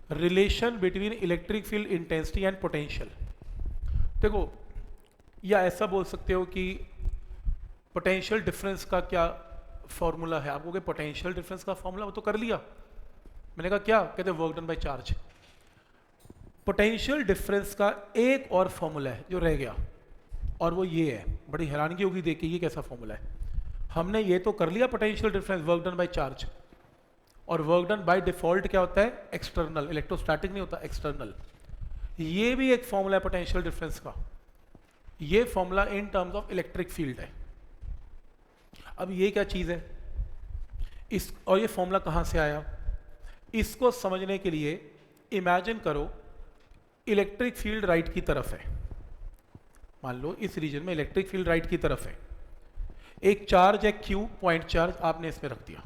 Relation between electric field intensity and potential. देखो, या ऐसा बोल सकते हो कि पोटेंशियल डिफरेंस का क्या फॉर्मूला है। आपको पोटेंशियल डिफरेंस का फॉर्मूला वो तो कर लिया। मैंने कहा क्या कहते हैं, work done by charge. Potential difference का एक और फॉर्मूला है जो रह गया, और वो ये है। बड़ी हैरानगी होगी देख के, ये कैसा फॉर्मूला है। हमने ये तो कर लिया potential difference work done by charge, और वर्क डन बाय डिफॉल्ट क्या होता है, एक्सटर्नल। इलेक्ट्रोस्टैटिक नहीं होता, एक्सटर्नल। ये भी एक फॉर्मूला है पोटेंशियल डिफरेंस का। ये formula in terms of electric field है। अब ये क्या चीज है इस, और ये फॉर्मूला कहां से आया, इसको समझने के लिए इमेजिन करो इलेक्ट्रिक फील्ड राइट की तरफ है। मान लो इस रीजन में इलेक्ट्रिक फील्ड राइट की तरफ है। एक चार्ज है Q, पॉइंट चार्ज आपने इसमें रख दिया।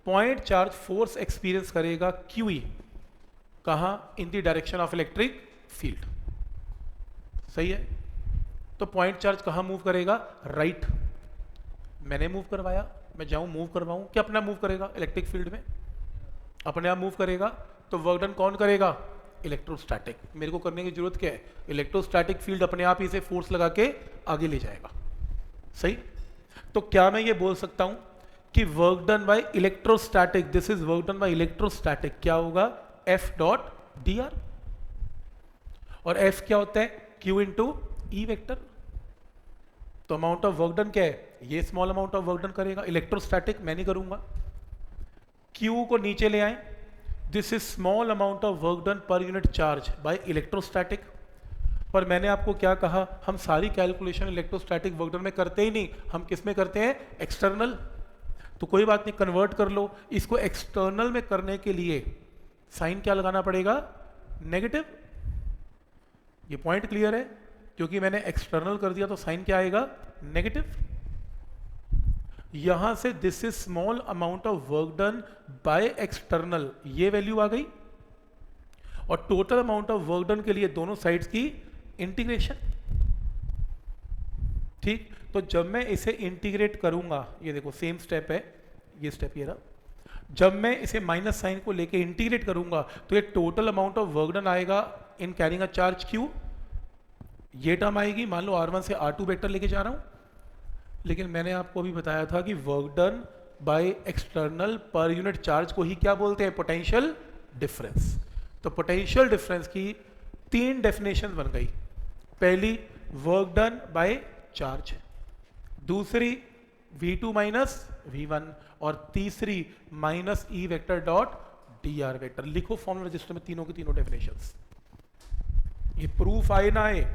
पॉइंट चार्ज फोर्स एक्सपीरियंस करेगा QE, कहां, in the direction of electric field. सही है। तो पॉइंट चार्ज कहां मूव करेगा, राइट। मैंने मूव करवाया, मैं जाऊं मूव करवाऊं, क्या अपना मूव करेगा इलेक्ट्रिक फील्ड में, अपने आप मूव करेगा। तो वर्क डन कौन करेगा, इलेक्ट्रोस्टैटिक। मेरे को करने की जरूरत क्या है, इलेक्ट्रोस्टैटिक फील्ड अपने आप ही से फोर्स लगा के आगे ले जाएगा। सही। तो क्या मैं ये बोल सकता हूं कि work done by electrostatic, this is work done by electrostatic, क्या होगा, F डॉट dr। और F क्या होता है, Q इंटू E वेक्टर। तो अमाउंट ऑफ वर्क डन क्या है, ये small amount of work done करेगा इलेक्ट्रोस्टैटिक, मैं नहीं करूंगा। Q को नीचे ले आए, this is small amount of work done per unit charge by electrostatic. पर मैंने आपको क्या कहा, हम सारी कैलकुलेशन इलेक्ट्रोस्टैटिक वर्क डन में करते ही नहीं, हम किस में करते हैं, एक्सटर्नल। तो कोई बात नहीं, कन्वर्ट कर लो। इसको एक्सटर्नल में करने के लिए साइन क्या लगाना पड़ेगा, नेगेटिव। ये पॉइंट क्लियर है, क्योंकि मैंने एक्सटर्नल कर दिया तो साइन क्या आएगा, नेगेटिव। यहां से this is small amount of work done by external, ये वैल्यू आ गई। और total amount of work done के लिए दोनों साइड्स की इंटीग्रेशन। ठीक। तो जब मैं इसे इंटीग्रेट करूंगा, ये देखो सेम स्टेप है, ये स्टेप ये रहा। जब मैं इसे माइनस साइन को लेके इंटीग्रेट करूंगा तो ये total amount of work done आएगा in carrying a charge Q। ये टर्म आएगी, मान लो R1 से R2 वेक्टर लेके जा रहा हूं। लेकिन मैंने आपको अभी बताया था कि work done by external per unit charge को ही क्या बोलते हैं, पोटेंशियल डिफरेंस। तो पोटेंशियल डिफरेंस की 3 डेफिनेशन बन गई। पहली, वर्क डन बाय चार्ज। दूसरी, V2 माइनस V1। और तीसरी, minus E vector dot dr vector. लिखो फॉर्मूला रजिस्टर में तीनों की तीनों डेफिनेशंस। ये प्रूफ आए ना आए,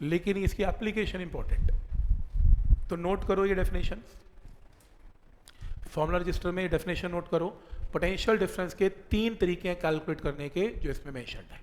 लेकिन इसकी एप्लीकेशन इंपॉर्टेंट। तो नोट करो ये डेफिनेशन, फॉर्मूला रजिस्टर में ये डेफिनेशन नोट करो। पोटेंशियल डिफरेंस के 3 तरीके हैं कैलकुलेट करने के, जो इसमें मेंशन्ड है।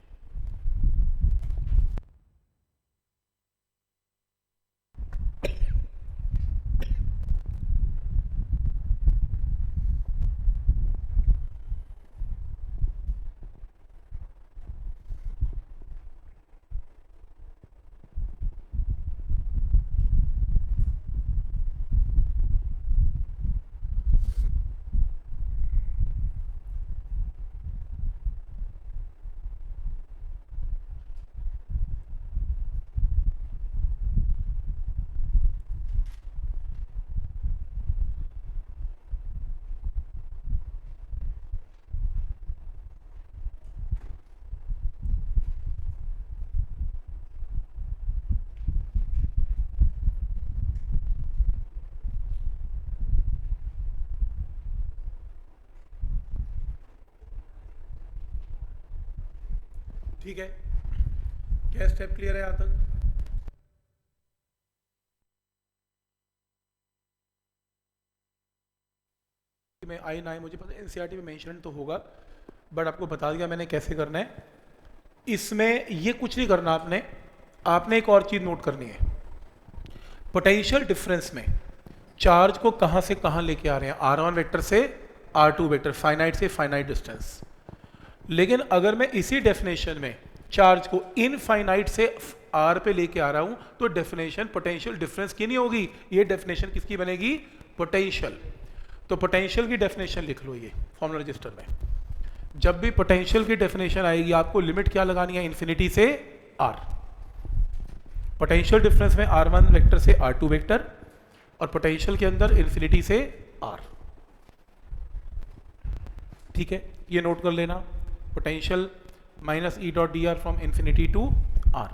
ठीक है, क्या स्टेप क्लियर है यहां तक? मैं आई ना आए मुझे पता, एनसीईआरटी में मेंशन तो होगा, बट आपको बता दिया मैंने कैसे करना है। इसमें ये कुछ नहीं करना आपने। आपने एक और चीज नोट करनी है, पोटेंशियल डिफरेंस में चार्ज को कहां से कहां लेके आ रहे हैं, R1 वेक्टर से R2 वेक्टर, फाइनाइट से फाइनाइट डिस्टेंस। लेकिन अगर मैं इसी डेफिनेशन में चार्ज को इनफाइनाइट से R पे लेके आ रहा हूं, तो डेफिनेशन पोटेंशियल डिफरेंस की नहीं होगी, ये डेफिनेशन किसकी बनेगी, पोटेंशियल। तो पोटेंशियल की डेफिनेशन लिख लो ये फॉर्मूला रजिस्टर में। जब भी पोटेंशियल की डेफिनेशन आएगी आपको लिमिट क्या लगानी है, इन्फिनिटी से r। पोटेंशियल डिफरेंस में r1 वेक्टर से r2 वेक्टर, और पोटेंशियल के अंदर इन्फिनिटी से r। ठीक है, ये नोट कर लेना, potential minus E dot d r from infinity to r।